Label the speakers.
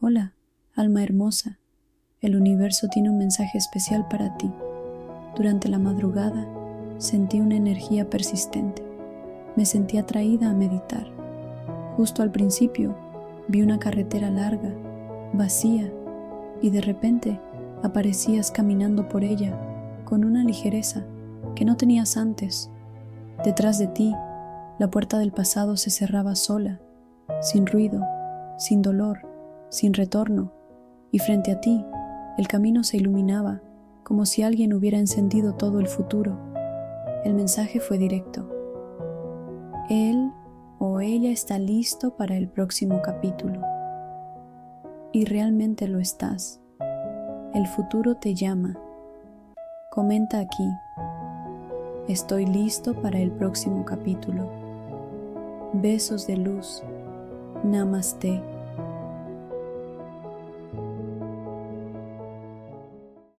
Speaker 1: Hola, alma hermosa, el universo tiene un mensaje especial para ti. Durante la madrugada sentí una energía persistente. Me sentí atraída a meditar. Justo al principio vi una carretera larga, vacía, y de repente aparecías caminando por ella con una ligereza que no tenías antes. Detrás de ti, la puerta del pasado se cerraba sola, sin ruido, sin dolor, sin retorno, y frente a ti, el camino se iluminaba como si alguien hubiera encendido todo el futuro. El mensaje fue directo. Él o ella está listo para el próximo capítulo. Y realmente lo estás. El futuro te llama. Comenta aquí: estoy listo para el próximo capítulo. Besos de luz. Namaste.